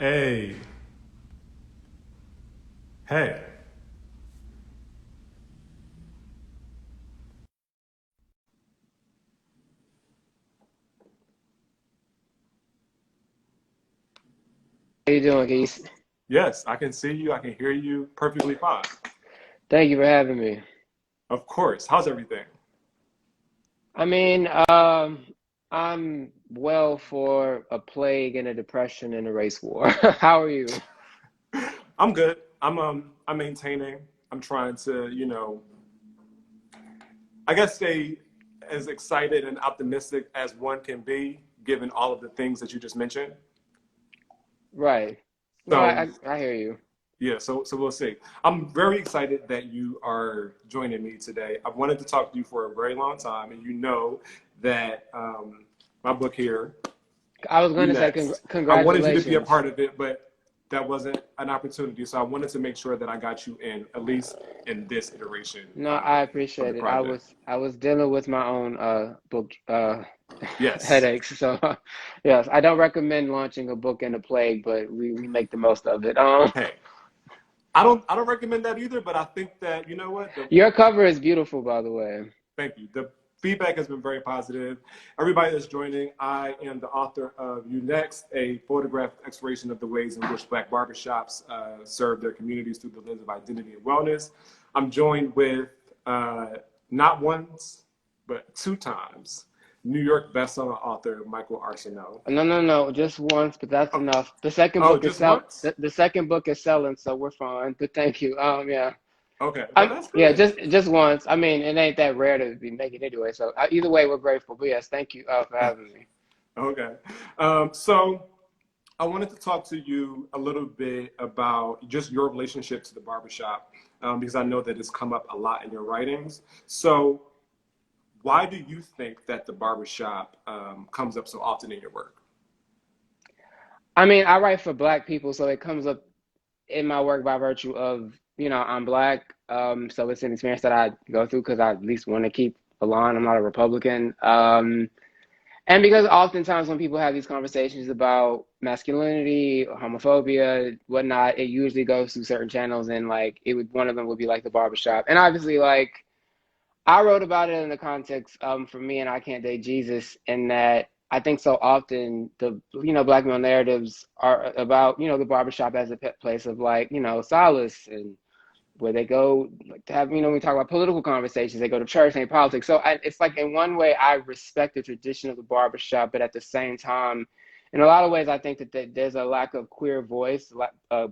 Hey, hey. How you doing, Keith? Yes, I can see you. I can hear you perfectly fine. Thank you for having me. Of course. How's everything? I mean, I'm well for a plague and a depression and a race war. How are you? I'm good. I'm maintaining. I'm trying to, I guess stay as excited and optimistic as one can be given all of the things that you just mentioned. Right. No, So, I hear you. yeah, so we'll see. I'm very excited that you are joining me today. I've wanted to talk to you for a very long time, and you know that my book here, I was You going to say Next. I wanted you to be a congratulations. part of it, but that wasn't an opportunity. So I wanted to make sure that I got you in, at least in this iteration No, I of the appreciate it. I project. was I was dealing with my own book Yes. headaches. So yes, I don't recommend launching a book in a plague, but we make the most of it. Hey, I don't recommend that either, but I think that you know what? Your cover is beautiful, by the way. Thank you. The feedback has been very positive. Everybody that's joining, I am the author of You Next, a photographic exploration of the ways in which Black barbershops serve their communities through the lens of identity and wellness. I'm joined with uh, not once, but two times New York bestselling author Michael Arceneaux. No, no, no, just once, but that's Oh, enough. The second oh, book is just sell once? the second book is selling, so we're fine. But thank you. Yeah. Okay, well, that's Yeah, good. just once. I mean, it ain't that rare to be making anyway. So either way, we're grateful. But yes, thank you for having me. Okay. So I wanted to talk to you a little bit about just your relationship to the barbershop, because I know that it's come up a lot in your writings. So, why do you think that the barbershop comes up so often in your work? I mean, I write for Black people, so it comes up in my work by virtue of, I'm Black. So it's an experience that I go through because I at least want to keep a line. I'm not a Republican. And because oftentimes when people have these conversations about masculinity, homophobia, whatnot, it usually goes through certain channels, and like it would one of them would be like the barbershop. And obviously, like I wrote about it in the context for me and I Can't Date Jesus, in that I think so often the black male narratives are about the barbershop as a pet place of like solace, and where they go like to have we talk about political conversations, they go to church and politics. So it's like in one way I respect the tradition of the barbershop, but at the same time in a lot of ways I think that there's a lack of queer voice,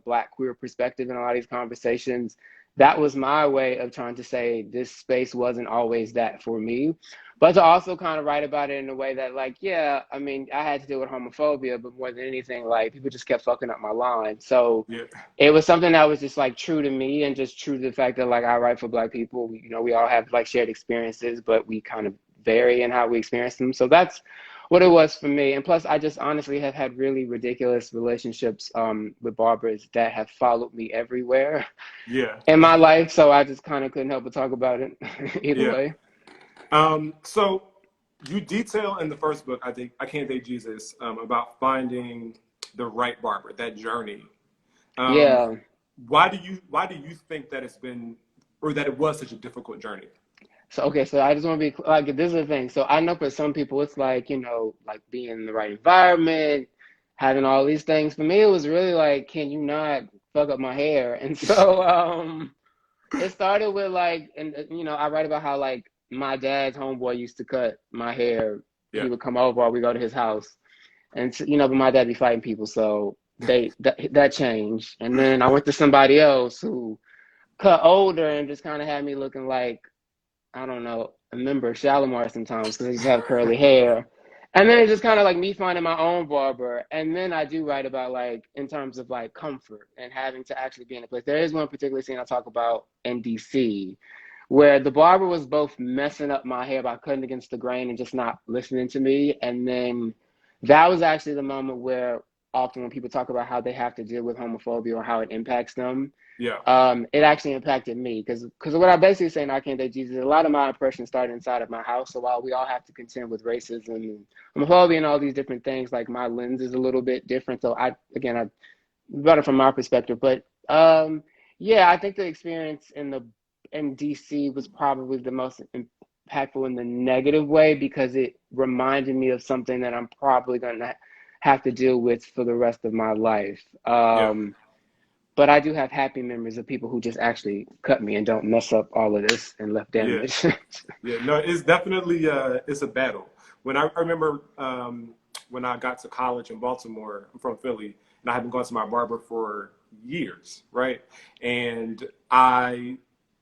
black queer perspective in a lot of these conversations. That was my way of trying to say this space wasn't always that for me, but to also kind of write about it in a way that, like, yeah, I mean, I had to deal with homophobia, but more than anything, like, people just kept fucking up my line. So Yeah, it was something that was just like true to me, and just true to the fact that like I write for Black people. We all have like shared experiences, but we kind of vary in how we experience them. So that's what it was for me. And plus, I just honestly have had really ridiculous relationships with barbers that have followed me everywhere yeah, in my life. So I just kind of couldn't help but talk about it either yeah. way. So you detail in the first book, I think, I Can't Date Jesus, about finding the right barber, that journey. Um, Yeah. why do you think that it's been or that it was such a difficult journey? So okay, so I just want to be like, this is the thing. So I know for some people it's like, like being in the right environment, having all these things. For me, it was really like, can you not fuck up my hair? And so it started with like, and I write about how like my dad's homeboy used to cut my hair. Yeah. He would come over, or we go to his house, and but my dad be fighting people, so that changed. And then I went to somebody else who cut older and just kind of had me looking like, I don't know, a member of Shalimar sometimes because I just have curly hair. And then it's just kind of like me finding my own barber. And then I do write about like in terms of like comfort and having to actually be in a place. There is one particular scene I talk about in DC where the barber was both messing up my hair by cutting against the grain and just not listening to me. And then that was actually the moment where often when people talk about how they have to deal with homophobia or how it impacts them, Yeah. it actually impacted me because what I basically say in I Can't Date Jesus, a lot of my impressions started inside of my house. So while we all have to contend with racism and homophobia and all these different things, like my lens is a little bit different. So I better from my perspective. But yeah, I think the experience in DC was probably the most impactful in the negative way because it reminded me of something that I'm probably gonna have to deal with for the rest of my life. Yeah, But I do have happy memories of people who just actually cut me and don't mess up all of this and left yeah, damage. yeah. No, it's definitely it's a battle. When I remember when I got to college in Baltimore, I'm from Philly, and I had been going to my barber for years, right? And I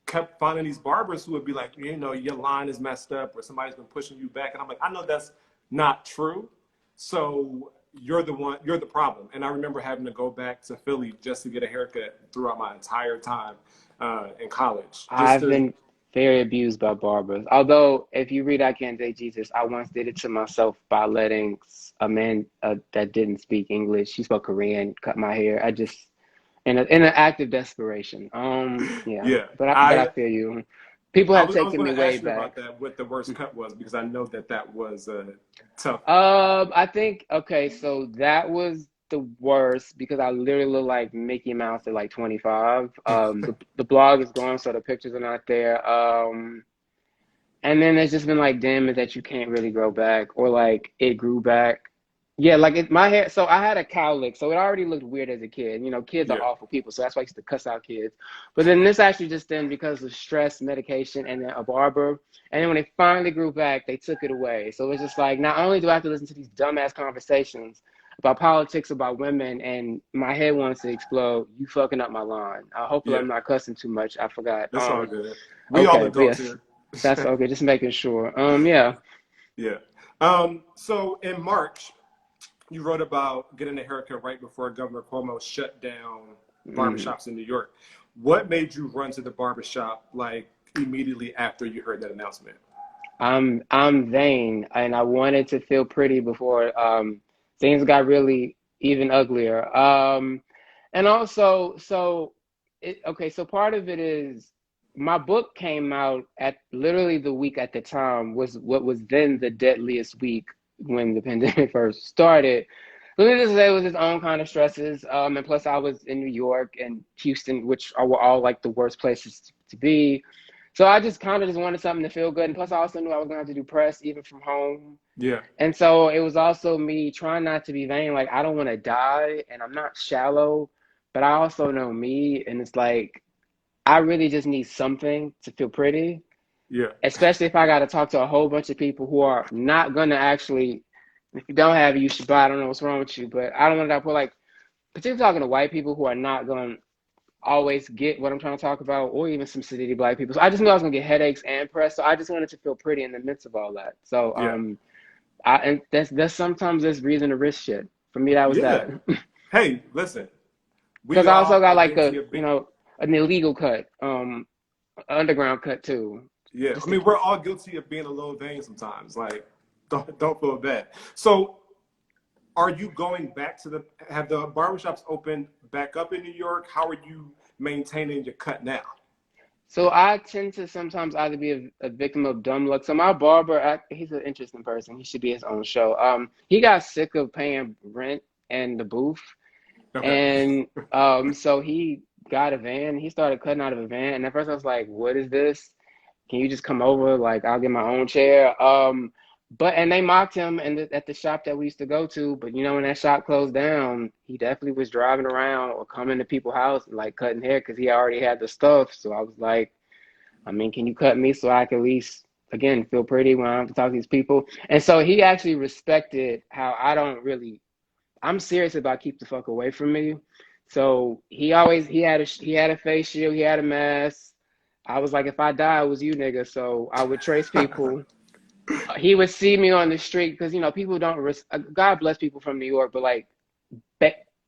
kept finding these barbers who would be like, you know, your line is messed up, or somebody's been pushing you back, and I'm like, I know that's not true. So you're the one, you're the problem. And I remember having to go back to Philly just to get a haircut throughout my entire time in college, just I've to been very abused by barbers. Although, if you read I Can't Date Jesus, I once did it to myself by letting a man that didn't speak English, he spoke Korean, cut my hair. I just, in an act of desperation. Yeah, yeah. but I feel you. People have I was taken going me to way ask you about back. that, what the worst cut was, because I know that that was tough. I think okay, so that was the worst because I literally look like Mickey Mouse at like 25. The blog is gone, so the pictures are not there. And then there's just been like damage that you can't really grow back, or like it grew back. Yeah, like my hair. So I had a cowlick, so it already looked weird as a kid. You know, kids are Yeah, awful people, so that's why I used to cuss out kids. But then this actually just stemmed because of stress, medication, and then a barber. And then when it finally grew back, they took it away. So it's just like not only do I have to listen to these dumbass conversations about politics, about women, and my head wants to explode. You fucking up my line. Hopefully, yeah. I'm not cussing too much. I forgot. That's all good. We all Okay, but adults yes, here. that's okay. Just making sure. Yeah. Yeah. So in March, you wrote about getting a haircut right before Governor Cuomo shut down Mm. barbershops in New York. What made you run to the barbershop like immediately after you heard that announcement? I'm vain, and I wanted to feel pretty before things got really even uglier. And also, okay, so part of it is my book came out at literally the week at the time was what was then the deadliest week when the pandemic first started. Let me just say it was its own kind of stresses. And plus I was in New York and Houston, which were all like the worst places to be. So I just kind of just wanted something to feel good. And plus I also knew I was gonna have to do press even from home. Yeah, And so it was also me trying not to be vain. Like I don't want to die and I'm not shallow, but I also know me. And it's like I really just need something to feel pretty, yeah, especially if I got to talk to a whole bunch of people who are not going to actually, if you don't have it, you should buy. I don't know what's wrong with you, but I don't want to put like, particularly talking to white people who are not going to always get what I'm trying to talk about, or even some city black people. So I just knew I was going to get headaches and press. So I just wanted to feel pretty in the midst of all that. So, yeah, and that's sometimes there's reason to risk shit. For me, that was yeah. that. Hey, listen, we Because I also all got are like guilty of being. an illegal cut, underground cut too. Yeah, I Just to mean, we're all guilty of being a little vain sometimes. Like, don't feel bad. So, are you going back to the? Have the barbershops opened back up in New York? How are you maintaining your cut now? So I tend to sometimes either be a victim of dumb luck. So my barber, he's an interesting person. He should be his own show. He got sick of paying rent and the booth, Okay. and so he got a van. He started cutting out of a van, and at first I was like, "What is this? Can you just come over? Like I'll get my own chair." But and they mocked him at the shop that we used to go to. But you know, when that shop closed down, he definitely was driving around or coming to people's house and like cutting hair because he already had the stuff. So I was like, I mean, can you cut me so I can at least again feel pretty when I have to talk to these people? And so he actually respected how I don't really. I'm serious about keep the fuck away from me. So he had a face shield, he had a mask. I was like, if I die, it was you, nigga. So I would trace people. He would see me on the street because you know people don't. God bless people from New York, but like,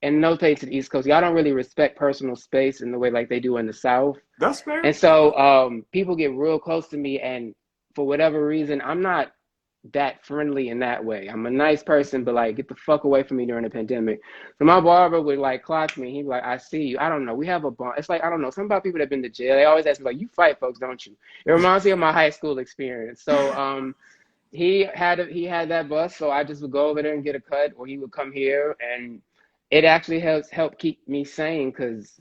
and no place to the East Coast, y'all don't really respect personal space in the way like they do in the South. That's fair. And so people get real close to me, and for whatever reason, I'm not that friendly in that way. I'm a nice person, but like get the fuck away from me during the pandemic. So my barber would like clock me. He'd be like, I see you. I don't know. We have a bond. It's like, I don't know. Some about people that have been to jail, they always ask me, like, you fight folks, don't you? It reminds me of my high school experience. So he had that bus, so I just would go over there and get a cut, or he would come here, and it actually has helped keep me sane because,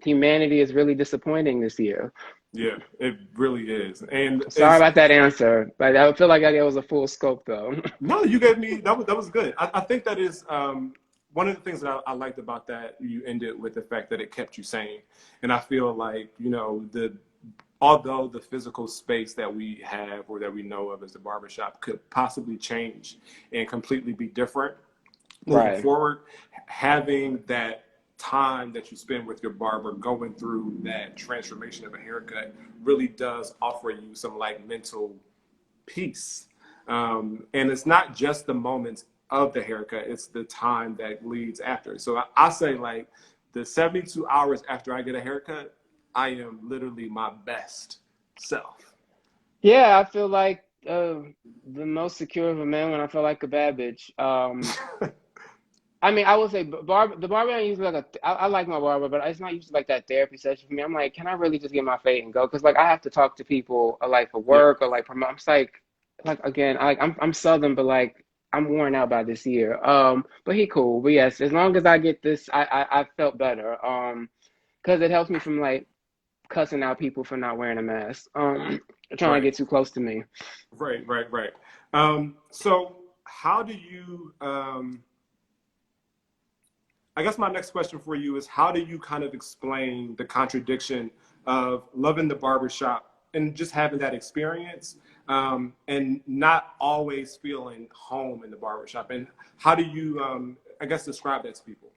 humanity is really disappointing this year. Yeah, it really is. And Sorry it's about that answer, but I feel like it was a full scope though. no, you gave me that was good. I think that is one of the things that I liked about that. You ended with the fact that it kept you sane, and I feel like the although the physical space that we have or that we know of as the barbershop could possibly change and completely be different moving Right. forward, having that time that you spend with your barber going through that transformation of a haircut really does offer you some like mental peace. And it's not just the moments of the haircut, it's the time that leads after. So I say like the 72 hours after I get a haircut, I am literally my best self. Yeah, I feel like the most secure of a man when I feel like a bad bitch. I mean, I would say the barber ain't usually like I like my barber, but it's not usually like that therapy session for me. I'm like, can I really just get my fade and go? Because like I have to talk to people like for Yeah, work or like I'm just like again, I'm Southern, but like I'm worn out by this year. But he cool. But yes, as long as I get this, I felt better. Because it helps me from like cussing out people for not wearing a mask. Trying to right, get too close to me. right. So how do you I guess my next question for you is how do you kind of explain the contradiction of loving the barbershop and just having that experience and not always feeling home in the barbershop? And how do you, I guess, describe that to people?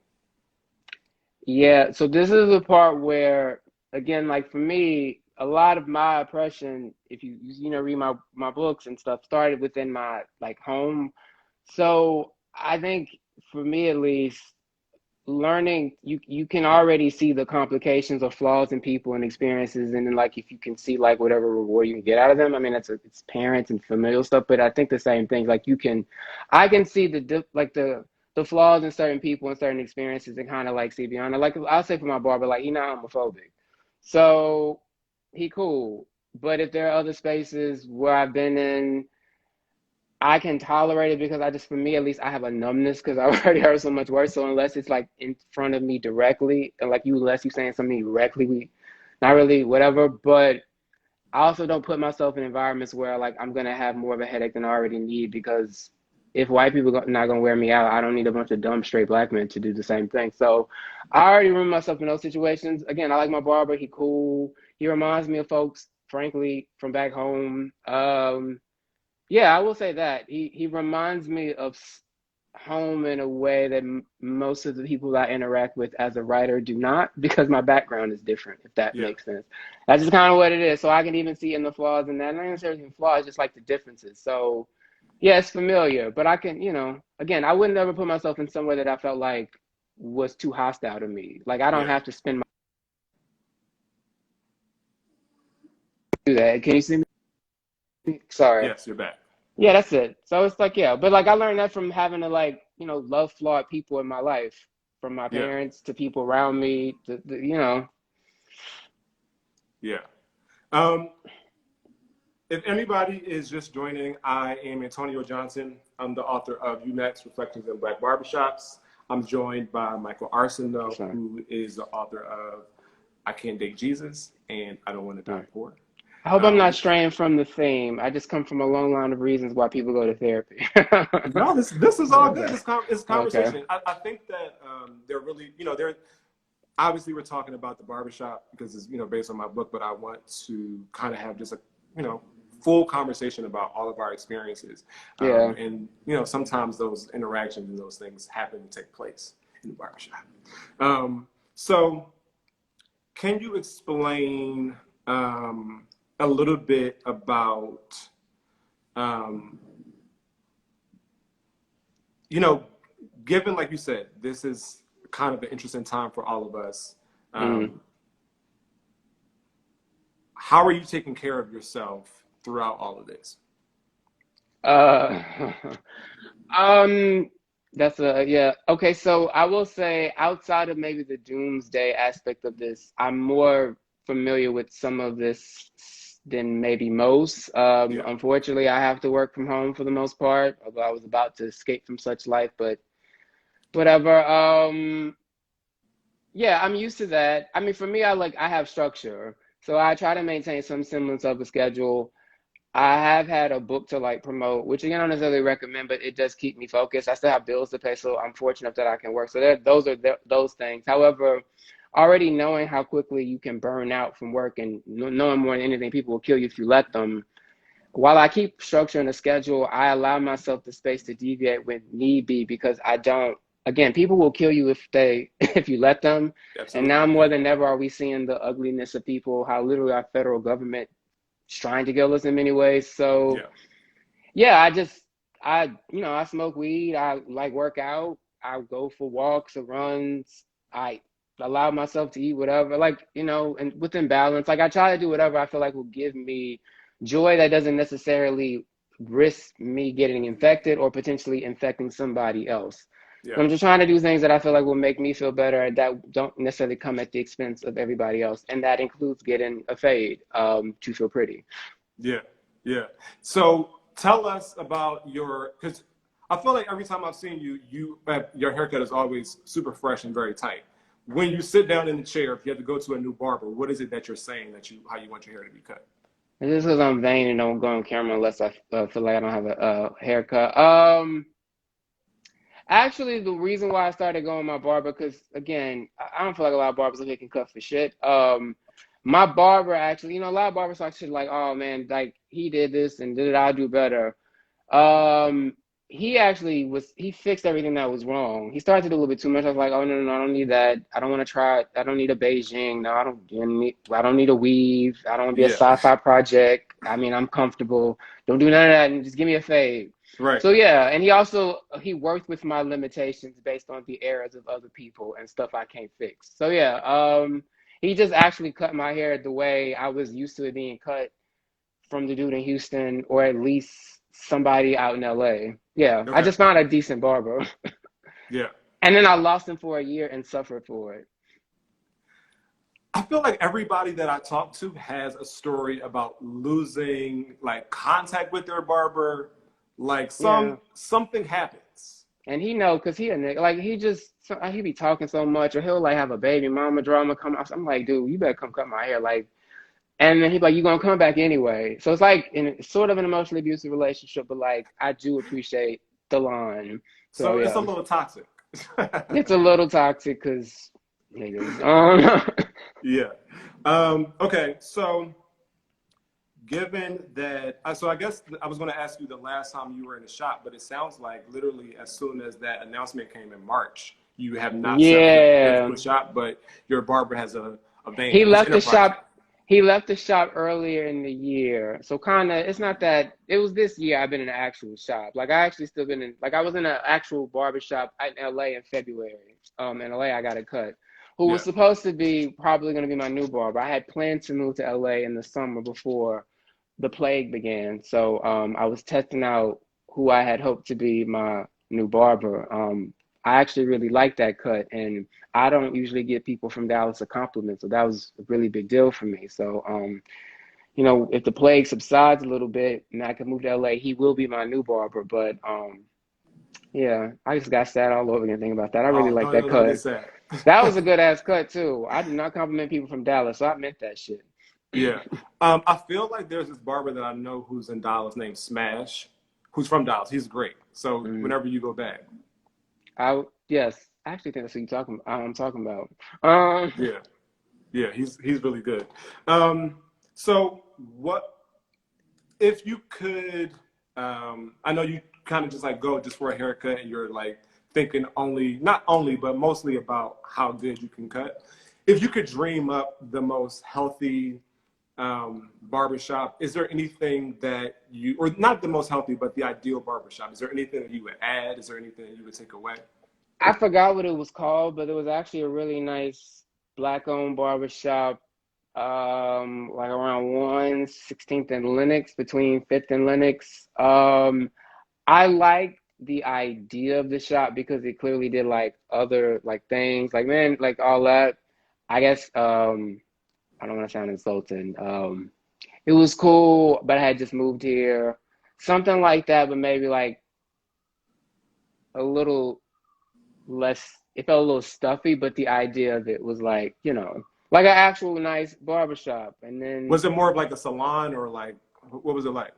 Yeah, so this is the part where, again, like for me, a lot of my oppression, if you read my books and stuff, started within my like home. So I think for me at least, learning you can already see the complications or flaws in people and experiences, and then like if you can see like whatever reward you can get out of them. I mean, it's parents and familial stuff, but I think the same thing. Like I can see like the flaws in certain people and certain experiences and kind of like see beyond it. Like I'll say for my barber, like he not homophobic, so he cool. But if there are other spaces where I've been in, I can tolerate it because I just, for me at least, I have a numbness because I already heard so much worse. So unless it's like in front of me directly, and like unless you saying something directly, not really whatever. But I also don't put myself in environments where like I'm gonna have more of a headache than I already need because if white people not gonna wear me out, I don't need a bunch of dumb straight black men to do the same thing. So I already remove myself in those situations. Again, I like my barber. He cool. He reminds me of folks, frankly, from back home. Yeah, I will say that he reminds me of home in a way that most of the people I interact with as a writer do not, because my background is different, if that Yeah, makes sense. That's just kind of what it is. So I can even see in the flaws in that. Not necessarily flaws, just like the differences. So yeah, it's familiar, but I can, again, I would never put myself in somewhere that I felt like was too hostile to me. Like I don't yeah. have to spend my do that. Can you see me? Sorry. Yes, you're back. Yeah, that's it. So it's like, yeah, but like I learned that from having to like, love flawed people in my life, from my Yeah, parents to people around me, to. yeah. Um, if anybody is just joining, I am Antonio Johnson. I'm the author of UNEX Reflections in Black Barbershops. I'm joined by Michael Arceneaux, Sorry. who is the author of I Can't Date Jesus and I Don't Want to All Die right. Poor. I hope I'm not This, straying from the theme. I just come from a long line of reasons why people go to therapy. no, this is all good. Okay. It's Okay. conversation. I think that they're really, they're obviously we're talking about the barbershop because it's based on my book, but I want to kind of have just a you know full conversation about all of our experiences, Yeah. and sometimes those interactions and those things happen to take place in the barbershop. So can you explain a little bit about um, you know, given like you said, this is kind of an interesting time for all of us. Mm. Um, how are you taking care of yourself throughout all of this? Uh, um, that's yeah. Okay, so I will say outside of maybe the doomsday aspect of this, I'm more familiar with some of this than maybe most. Yeah, Unfortunately, I have to work from home for the most part, although I was about to escape from such life, but whatever. Yeah, I'm used to that. I mean, for me, I have structure, so I try to maintain some semblance of a schedule. I have had a book to like promote, which again, I don't necessarily recommend, but it does keep me focused. I still have bills to pay, so I'm fortunate that I can work. So those are those things. However, already knowing how quickly you can burn out from work and knowing more than anything, people will kill you if you let them. While I keep structuring the schedule, I allow myself the space to deviate when need be because I don't. Again, people will kill you if they if you let them. And now Absolutely. more than ever are we seeing the ugliness of people, how literally our federal government is trying to kill us in many ways. So Yeah. yeah, I smoke weed, I like work out, I go for walks or runs, I allow myself to eat whatever, and within balance. Like I try to do whatever I feel like will give me joy that doesn't necessarily risk me getting infected or potentially infecting somebody else. Yeah. So I'm just trying to do things that I feel like will make me feel better and that don't necessarily come at the expense of everybody else. And that includes getting a fade to feel pretty. Yeah. Yeah. So tell us about because I feel like every time I've seen you, your haircut is always super fresh and very tight. When you sit down in the chair, if you have to go to a new barber, what is it that you're saying how you want your hair to be cut? And just because I'm vain and don't go on camera unless I feel like I don't have a haircut. Actually, the reason why I started going my barber, because again, I don't feel like a lot of barbers are can cut for shit. My barber actually, a lot of barbers talk shit like, oh man, like he did this and did I do better. Um, he actually he fixed everything that was wrong. He started to do a little bit too much. I was like, oh no, no, no, I don't need that. I don't want to try it. I don't need a Beijing. No, I don't need a weave. I don't want to be a Yeah. sci-fi project. I mean, I'm comfortable. Don't do none of that and just give me a fade. Right. So yeah, and he worked with my limitations based on the errors of other people and stuff I can't fix. So yeah, he just actually cut my hair the way I was used to it being cut from the dude in Houston, or at least somebody out in LA. Yeah, I Okay. just found a decent barber. Yeah. And then I lost him for a year and suffered for it. I feel like everybody that I talk to has a story about losing like contact with their barber. Like Yeah. something happens. And he know, cause he a nigga, like he be talking so much, or he'll like have a baby mama drama come out. I'm like, dude, you better come cut my hair, like. And then he's like, you gonna come back anyway. So it's like sort of an emotionally abusive relationship, but like I do appreciate the line. So So it's a yeah, little toxic. it's a little toxic because niggas. Yeah. Okay. So given that, so I guess I was going to ask you the last time you were in the shop, but it sounds like literally as soon as that announcement came in March, you have not set foot into Yeah. a shop, but your barber has a He van. He's left the enterprising. shop. He left the shop earlier in the year, so kind of it's not that it was this year. I've been in an actual shop. Like I actually still been in. Like I was in an actual barber shop in LA in February. In LA, I got a cut. Who was Yeah. supposed to be probably going to be my new barber. I had planned to move to LA in the summer before the plague began. So I was testing out who I had hoped to be my new barber. I actually really liked that cut, and I don't usually give people from Dallas a compliment, so that was a really big deal for me. So, if the plague subsides a little bit and I can move to LA, he will be my new barber. But yeah, I just got sad all over again thinking about that. I really Oh, like that don't get cut. sad. That was a good ass cut too. I do not compliment people from Dallas, so I meant that shit. Yeah. I feel like there's this barber that I know who's in Dallas named Smash, who's from Dallas. He's great. So Mm. whenever you go back. Yes, I actually think that's what I'm talking about. Yeah. Yeah, he's really good. Um, so what if you could I know you kind of just like go just for a haircut and you're like thinking not only but mostly about how good you can cut. If you could dream up the most healthy barbershop, is there anything that or not the most healthy, but the ideal barbershop? Is there anything that you would add? Is there anything that you would take away? I forgot what it was called, but it was actually a really nice black-owned barbershop, like around 116th and Lenox, between 5th and Lenox. I liked the idea of the shop because it clearly did like other like things, like man, like all that. I guess I don't want to sound insulting. It was cool, but I had just moved here, something like that, but maybe like a little less, it felt a little stuffy, but the idea of it was like, like an actual nice barbershop. And then Was it more of like a salon or like what was it like?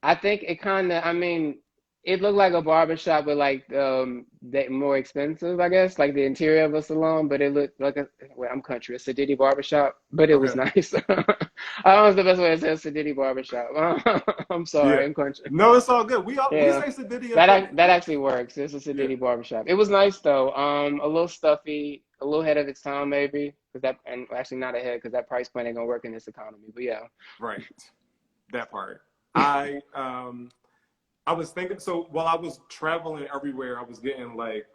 I think it kind of, I mean, it looked like a barber shop, but like that more expensive, I guess, like the interior of a salon, but it looked like well, I'm country, a Sadiddy barber shop, but it was Okay. nice. I don't know if the best way to say a Sadiddy barber shop. I'm Yeah. sorry, I'm country. No, it's all good. We Yeah, say Sadiddy and that Philly. that actually works. It's a Yeah. Sadiddy barber shop. It was nice though. A little stuffy, a little ahead of its time maybe, because that, and actually not ahead because that price point ain't gonna work in this economy. But yeah. Right. That part. I was thinking, so while I was traveling everywhere, I was getting like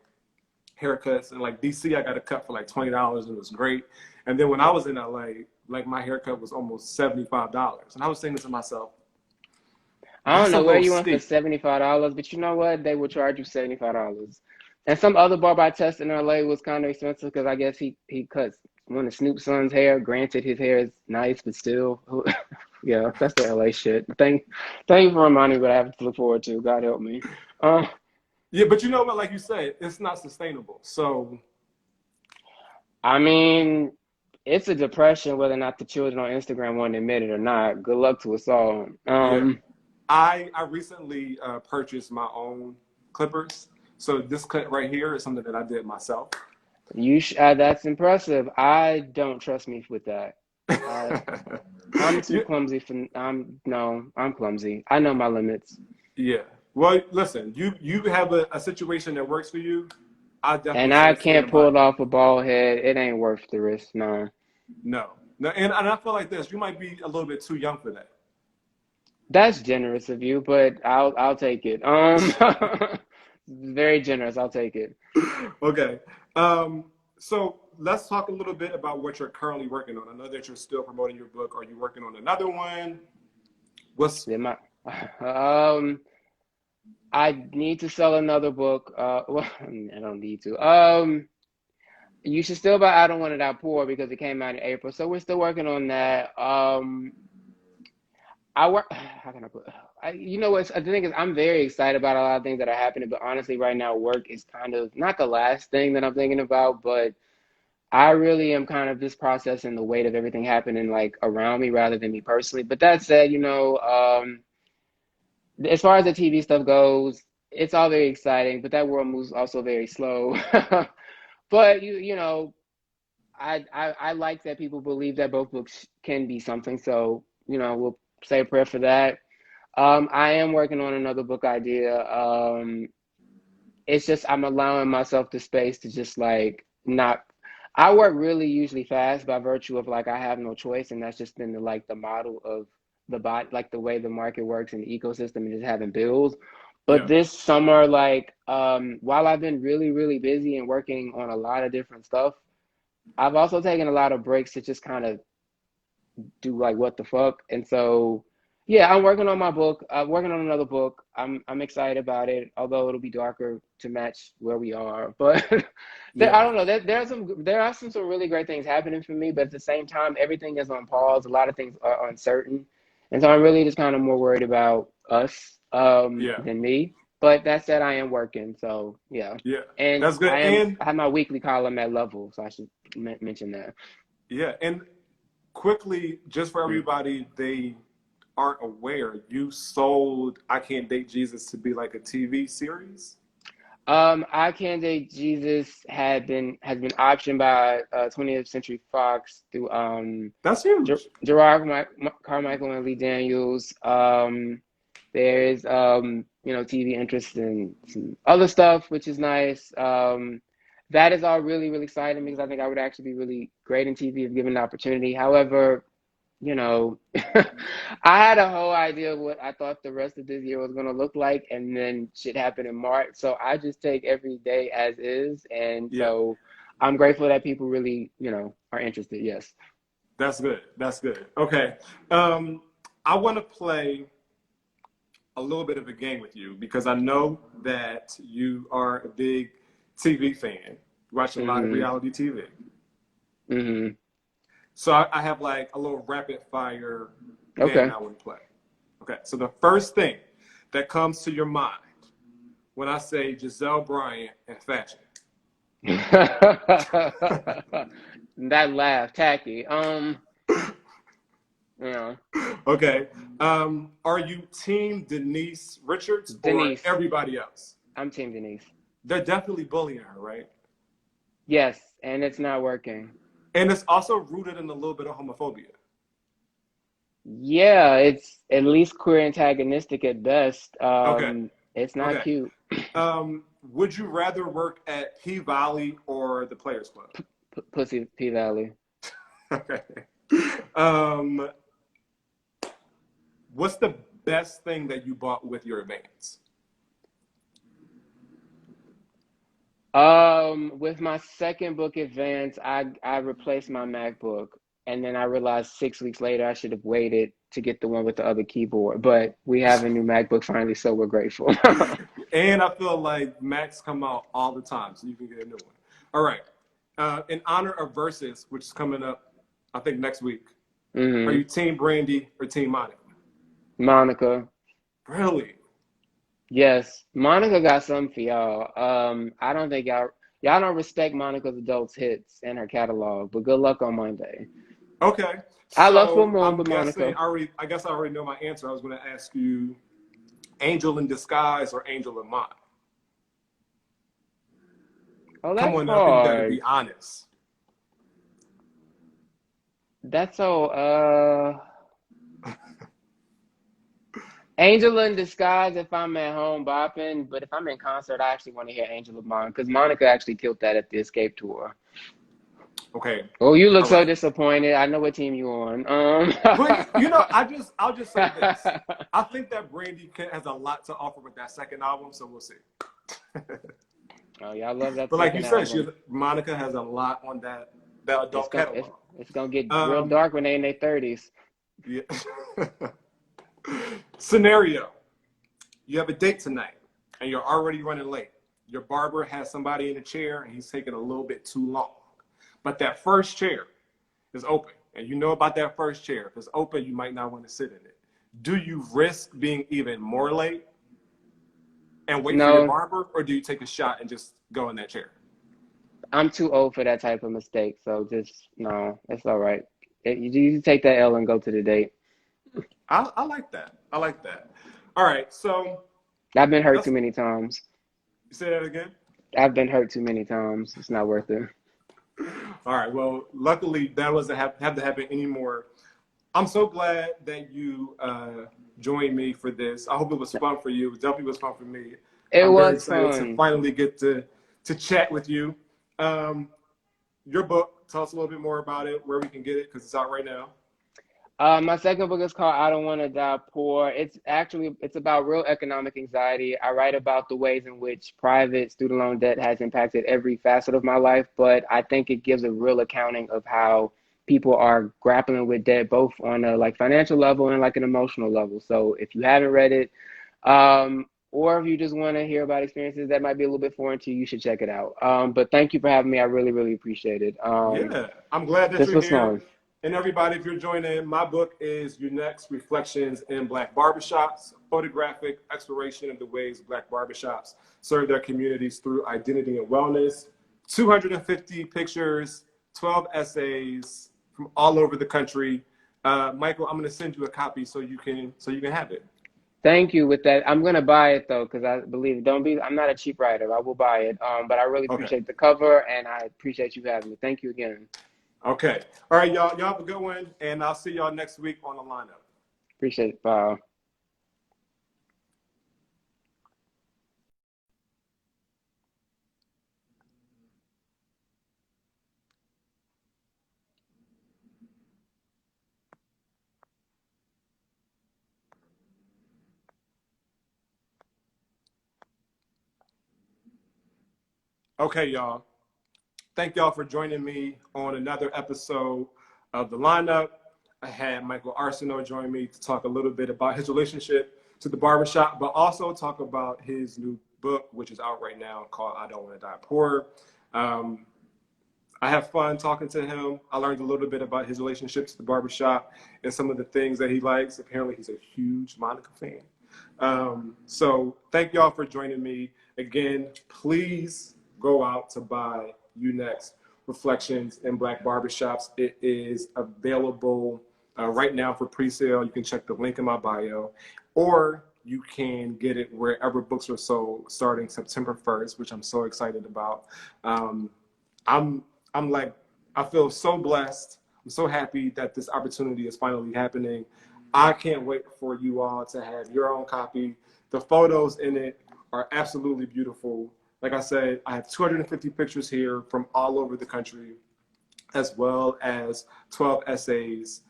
haircuts, and like DC I got a cut for like $20 and it was great. And then when I was in LA, like my haircut was almost $75. And I was thinking to myself, I don't that's a know where little you went for steep. $75, but you know what? They will charge you $75. And some other barber I tested in LA was kind of expensive because I guess he cuts one of Snoop's son's hair. Granted, his hair is nice, but still, yeah, that's the LA shit. Thank you for reminding me what I have to look forward to. God help me. Uh, Yeah, but you know what, like you said, it's not sustainable. So I mean, it's a depression whether or not the children on Instagram want to admit it or not. Good luck to us all. yeah. I recently purchased my own clippers. So this cut right here is something that I did myself. That's impressive. I don't trust me with that. I I'm too Yeah, clumsy for I'm no, I'm clumsy. I know my limits. yeah. Well, listen, you have a situation that works for you. I definitely And I stand can't pull by it you. off a bald head. It ain't worth the risk, no. No, no, and I feel like this. You might be a little bit too young for That's generous of you, but I'll take it. that. Very generous. I'll take it. Okay. Um, so let's talk a little bit about what you're currently working on. I know that you're still promoting your book. Are you working on another one? What's Yeah, my, um, I need to sell another book. Well, I don't need to. You should still buy I Don't Want It Out Poor because it came out in April. So we're still working on that. I work. How can I put? You know what? The thing is, I'm very excited about a lot of things that are happening, but honestly, right now, work is kind of not the last thing that I'm thinking about. But I really am kind of just processing the weight of everything happening like around me rather than me personally. But that said, as far as the TV stuff goes, it's all very exciting, but that world moves also very slow. But I like that people believe that both books can be something. So we'll say a prayer for that. I am working on another book idea. It's just I'm allowing myself the space to just like not. I work really usually fast by virtue of like I have no choice, and that's just been the model of the bot, like the way the market works and the ecosystem, and just having bills. But yeah, this summer, like while I've been really really busy and working on a lot of different stuff, I've also taken a lot of breaks to just kind of do like what the fuck. And so, yeah, I'm working on my book. I'm working on another book. I'm excited about it, although it'll be darker to match where we are. But I yeah, don't know. There are some really great things happening for me, but at the same time, everything is on pause. A lot of things are uncertain, and so I'm really just kind of more worried about us yeah, than me. But that said, I am working, so yeah. yeah. And That's good. I have my weekly column at Level, so I should mention that. And quickly, just for Hmm. everybody, they aren't aware. You sold "I Can't Date Jesus" to be like a TV series. I Can Date Jesus has been optioned by 20th Century Fox through That's huge. Gerard Carmichael and Lee Daniels. There is TV interest in some other stuff, which is nice. That is all really really exciting because I think I would actually be really great in TV if given the opportunity. However, you know, I had a whole idea of what I thought the rest of this year was gonna look like, and then shit happened in March. So I just take every day as is, and Yeah, so I'm grateful that people really, are interested. Yes. that's good. That's good. Okay. Um, I want to play a little bit of a game with you because I know that you are a big TV fan. You watch a lot of Mm-hmm. reality TV. Mm-hmm. So I have like a little rapid fire game Okay. I want to play. Okay. So the first thing that comes to your mind when I say Giselle Bryant and fashion? That laugh, tacky. You know, Okay. Are you team Denise Richards or Denise. everybody else? I'm Team Denise. They're definitely bullying her, right? Yes, and it's not working. And it's also rooted in a little bit of homophobia. Yeah, it's at least queer antagonistic at best. Okay. It's not Okay. cute. Would you rather work at P Valley or the Players Club? Pussy P Valley. Okay. Um, what's the best thing that you bought with your advance? With my second book advance, I replaced my MacBook, and then I realized 6 weeks later I should have waited to get the one with the other keyboard. But we have a new MacBook finally, so we're grateful. And I feel like Macs come out all the time, so you can get a new one. All right. In honor of Versus, which is coming up, I think next week, are you Team Brandy or Team Monica? Monica. Really? Yes, Monica got something for y'all. I don't think y'all don't respect Monica's adults hits in her catalog, but good luck on Monday. Okay. I love Full So Moon, I'm but guessing, Monica. I guess I already know my answer. I was going to ask you Angel in Disguise or Angel in Mine. Oh, Come that's on now, you got to hard. be honest. That's so Angel in Disguise if I'm at home bopping, but if I'm in concert, I actually want to hear Angel of Mine because Monica actually killed that at the Escape tour. Okay. Oh, you look All so right. disappointed. I know what team you on. But I'll just say this. I think that has a lot to offer with that second album, so we'll see. Oh, y'all love that But like you second said, album. Monica has a lot on that It's adult gonna it's, catalog. it's gonna get real Um, dark when they in their 30s. yeah. Scenario: you have a date tonight, and you're already running late. Your barber has somebody in a chair, and he's taking a little bit too long. But that first chair is open, and you know about that first chair. If it's open, you might not want to sit in it. Do you risk being even more late and wait for your No, barber, or do you take a shot and just go in that chair? I'm too old for that type of mistake. So just no, it's all right. You take that L and go to the date. I like that. I like that. All right, so I've been hurt too let's many times. say that again. I've been hurt too many times. It's not worth it. All right. Well, luckily that doesn't have to happen anymore. I'm so glad that you joined me for this. I hope it was fun for you. It definitely was fun for me. It I'm very was excited to fun. finally get to chat with you. Um, your book, tell us a little bit more about it, where we can get it, because it's out right now. My second book is called I Don't Want to Die Poor. It's about real economic anxiety. I write about the ways in which private student loan debt has impacted every facet of my life, but I think it gives a real accounting of how people are grappling with debt, both on a like financial level and like an emotional level. So if you haven't read it, or if you just want to hear about experiences that might be a little bit foreign to you, you should check it out. But thank you for having me. I really, really appreciate it. Yeah, I'm glad that This you're was here. fun. And everybody, if you're joining, my book is Your Next Reflections in Black Barbershops, photographic exploration of the ways Black barbershops serve their communities through identity and wellness. 250 pictures, 12 essays from all over the country. Michael, I'm going to send you a copy so you can have it. Thank you with that. I'm gonna buy it though, because I believe I'm not a cheap writer. I will buy it. But I really Okay. appreciate the cover and I appreciate you having me. Thank you again. Okay. All right, y'all. Y'all have a good one, and I'll see y'all next week on the lineup. Appreciate it. Bye. Okay, y'all. Thank y'all for joining me on another episode of The Lineup. I had Michael Arceneaux join me to talk a little bit about his relationship to the barbershop, but also talk about his new book, which is out right now, called I Don't Want to Die Poor. I have fun talking to him. I learned a little bit about his relationship to the barbershop and some of the things that he likes. Apparently, he's a huge Monica fan. So thank y'all for joining me. Again, please go out to buy You Next Reflections in Black Barbershops. It is available right now for pre-sale. You can check the link in my bio, or you can get it wherever books are sold starting September 1st, which I'm so excited about. I'm like, I feel so blessed. I'm so happy that this opportunity is finally happening. I can't wait for you all to have your own copy. The photos in it are absolutely beautiful. Like I said, I have 250 pictures here from all over the country, as well as 12 essays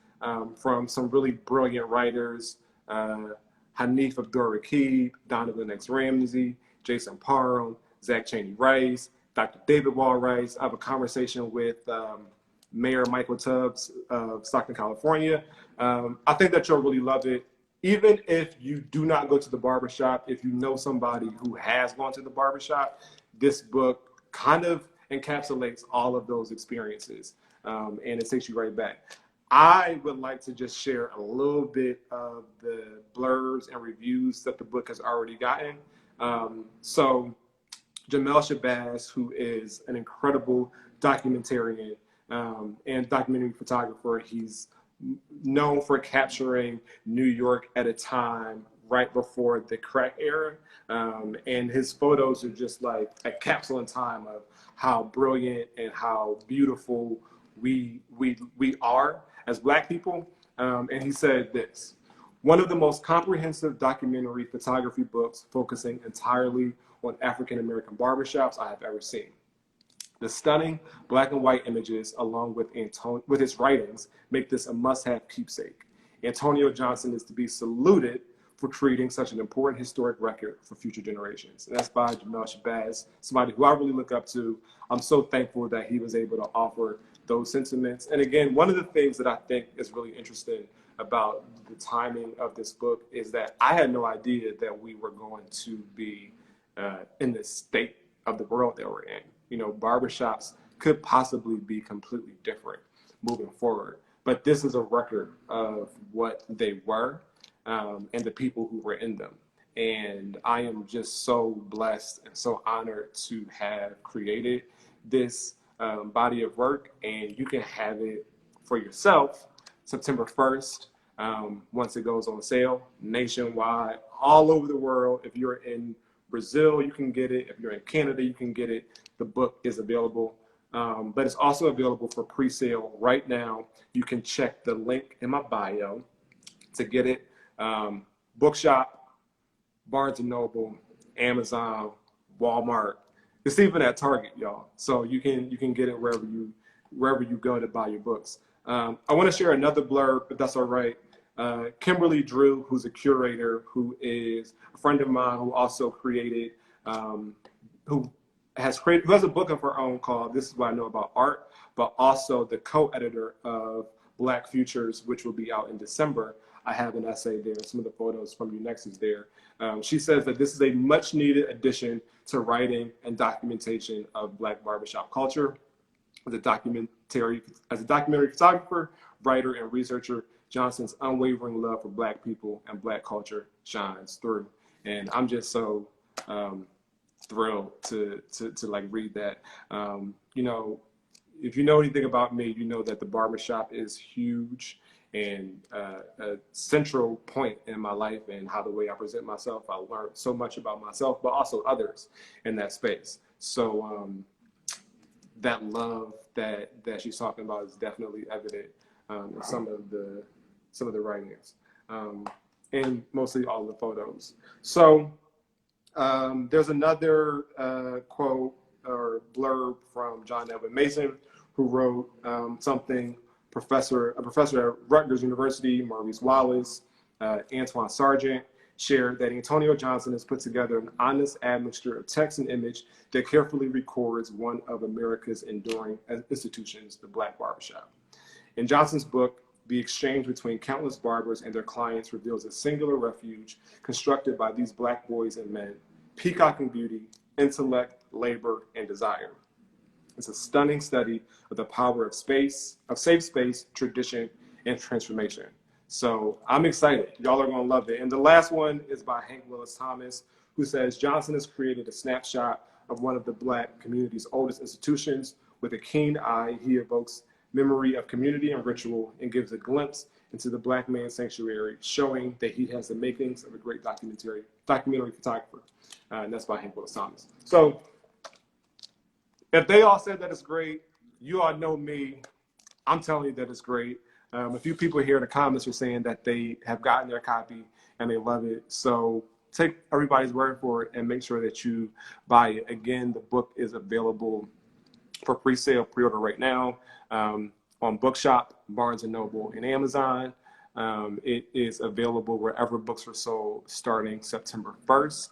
from some really brilliant writers, Hanif Abdur-Rakib, Donovan X. Ramsey, Jason Parham, Zach Cheney Rice, Dr. David Wall Rice. I have a conversation with Mayor Michael Tubbs of Stockton, California. I think that you'll really love it. Even if you do not go to the barbershop, if you know somebody who has gone to the barbershop, this book kind of encapsulates all of those experiences, and it takes you right back. I would like to just share a little bit of the blurbs and reviews that the book has already gotten. So Jamel Shabazz, who is an incredible documentarian and documentary photographer, he's known for capturing New York at a time right before the crack era. And his photos are just like a capsule in time of how brilliant and how beautiful we are as Black people. And he said this: one of the most comprehensive documentary photography books focusing entirely on African-American barbershops I have ever seen. The stunning black and white images, along with his writings, make this a must-have keepsake. Antonio Johnson is to be saluted for creating such an important historic record for future generations. And that's by Jamel Shabazz, somebody who I really look up to. I'm so thankful that he was able to offer those sentiments. And again, one of the things that I think is really interesting about the timing of this book is that I had no idea that we were going to be in the state of the world that we're in. You know, barbershops could possibly be completely different moving forward. But this is a record of what they were and the people who were in them. And I am just so blessed and so honored to have created this body of work. And you can have it for yourself September 1st, once it goes on sale nationwide, all over the world. If you're in Brazil, you can get it. If you're in Canada, you can get it. The book is available, but it's also available for pre-sale right now. You can check the link in my bio to get it. Bookshop, Barnes & Noble, Amazon, Walmart. It's even at Target, y'all. So you can get it wherever you go to buy your books. I want to share another blurb, if that's all right. Kimberly Drew, who's a curator, who is a friend of mine, who also created, who has a book of her own called This Is What I Know About Art, but also the co-editor of Black Futures, which will be out in December. I have an essay there. Some of the photos from You Next is there. She says that this is a much needed addition to writing and documentation of Black barbershop culture. As a documentary photographer, writer, and researcher, Johnson's unwavering love for Black people and Black culture shines through. And I'm just so thrilled to like read that. You know, if you know anything about me, you know that the barbershop is huge and a central point in my life and how the way I present myself. I learned so much about myself, but also others in that space. So that love that she's talking about is definitely evident in some of the writings, and mostly all the photos. So there's another quote or blurb from John Edwin Mason, who wrote something. A professor at Rutgers University, Maurice Wallace, Antoine Sargent, shared that Antonio Johnson has put together an honest admixture of text and image that carefully records one of America's enduring institutions, the Black barbershop. In Johnson's book, the exchange between countless barbers and their clients reveals a singular refuge constructed by these Black boys and men, peacocking beauty, intellect, labor, and desire. It's a stunning study of the power of space, of safe space, tradition, and transformation. So I'm excited. Y'all are gonna love it. And the last one is by Hank Willis Thomas, who says, Johnson has created a snapshot of one of the Black community's oldest institutions. With a keen eye, he evokes memory of community and ritual and gives a glimpse into the Black man's sanctuary, showing that he has the makings of a great documentary photographer. And that's by Hank Willis Thomas. So if they all said that it's great, you all know me. I'm telling you that it's great. A few people here in the comments are saying that they have gotten their copy and they love it. So take everybody's word for it and make sure that you buy it. Again, the book is available for pre-order right now on Bookshop, Barnes & Noble, and Amazon. It is available wherever books are sold starting September 1st.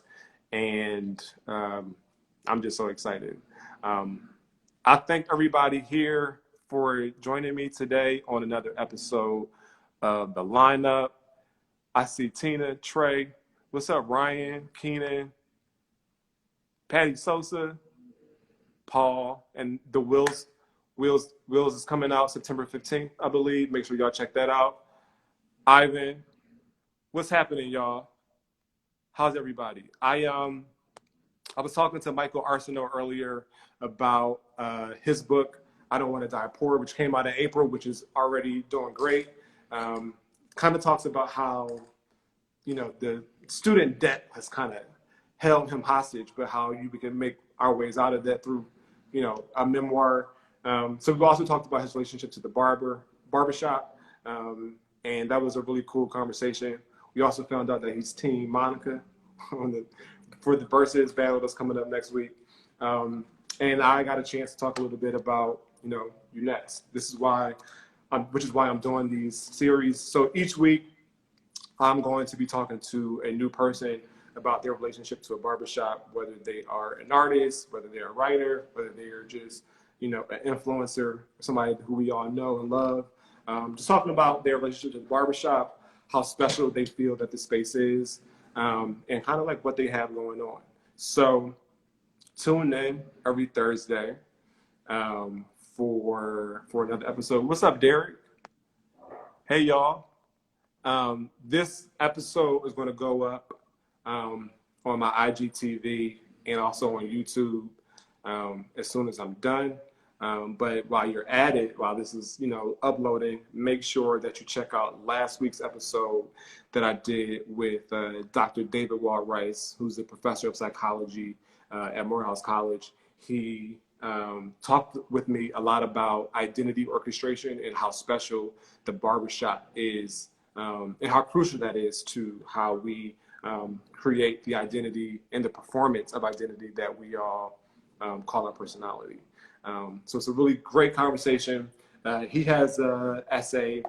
And I'm just so excited. I thank everybody here for joining me today on another episode of The Lineup. I see Tina, Trey. What's up, Ryan, Keenan, Patty Sosa, Paul, and the Wills is coming out September 15th, I believe. Make sure y'all check that out. Ivan, what's happening, y'all? How's everybody? I was talking to Michael Arceneaux earlier about his book, I Don't Want to Die Poor, which came out in April, which is already doing great. Kind of talks about how, the student debt has kind of held him hostage, but how we can make our ways out of that through, a memoir. So we also talked about his relationship to the barbershop, and that was a really cool conversation. We also found out that he's Team Monica for the Versus battle that's coming up next week. And I got a chance to talk a little bit about, you next. This is why I'm doing these series. So each week, I'm going to be talking to a new person about their relationship to a barbershop, whether they are an artist, whether they're a writer, whether they are just, an influencer, somebody who we all know and love. Just talking about their relationship to the barbershop, how special they feel that the space is, and kind of like what they have going on. So tune in every Thursday for another episode. What's up, Derek? Hey, y'all. This episode is going to go up on my IGTV and also on YouTube as soon as I'm done. But while you're at it, while this is, uploading, make sure that you check out last week's episode that I did with Dr. David Wall Rice, who's a professor of psychology at Morehouse College. He talked with me a lot about identity orchestration and how special the barbershop is, and how crucial that is to how we create the identity and the performance of identity that we all call our personality. So it's a really great conversation. He has an essay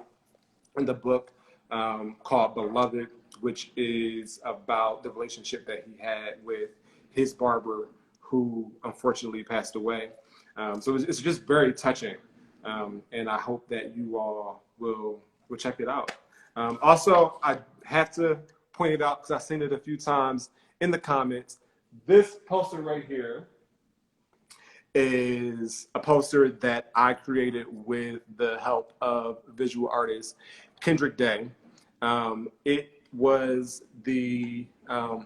in the book called Beloved, which is about the relationship that he had with his barber, who unfortunately passed away. So it's just very touching. And I hope that you all will check it out. Also, I have to point it out because I've seen it a few times in the comments. This poster right here is a poster that I created with the help of visual artist Kendrick Day. It was the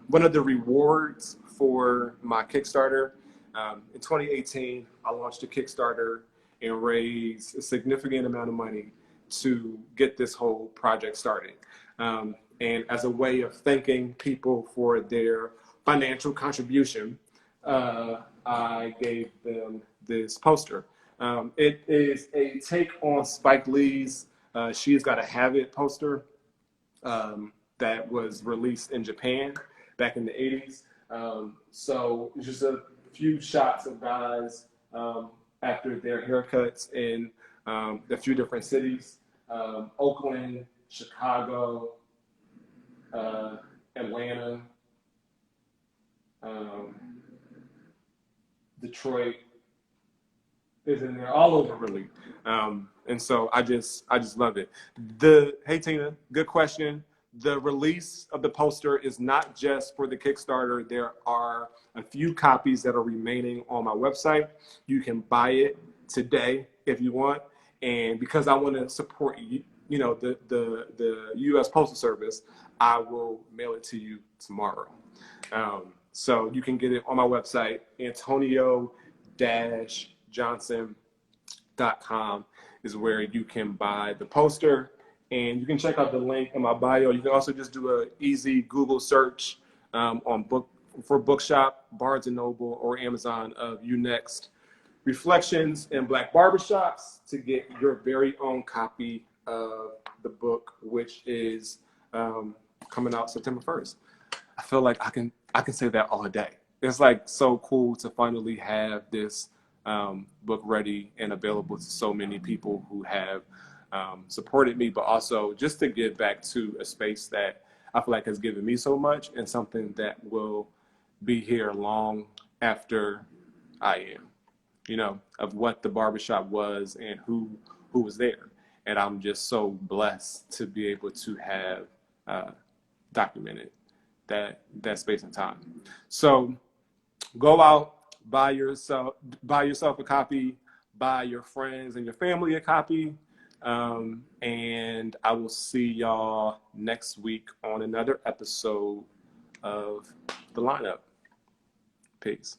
one of the rewards for my Kickstarter. In 2018, I launched a Kickstarter and raised a significant amount of money to get this whole project started. And as a way of thanking people for their financial contribution, I gave them this poster. It is a take on Spike Lee's She's Gotta Have It poster that was released in Japan back in the 80s. So it's just a few shots of guys after their haircuts in a few different cities. Oakland, Chicago, Atlanta, Detroit is in there, all over really. And so I just love it. Hey Tina, good question. The release of the poster is not just for the Kickstarter. There are a few copies that are remaining on my website. You can buy it today if you want. And because I want to support the U.S. Postal Service, I will mail it to you tomorrow. So you can get it on my website, Antonio-Johnson.com is where you can buy the poster, and you can check out the link in my bio. You can also just do an easy Google search for Bookshop, Barnes & Noble, or Amazon of You Next Reflections in Black Barbershops to get your very own copy of the book, which is coming out September 1st. I feel like I can say that all day. It's like so cool to finally have this book ready and available to so many people who have supported me, but also just to give back to a space that I feel like has given me so much, and something that will be here long after I am, of what the barbershop was and who was there. And I'm just so blessed to be able to have documented that space and time. So go out, buy yourself a copy, buy your friends and your family a copy, and I will see y'all next week on another episode of The Lineup. Peace.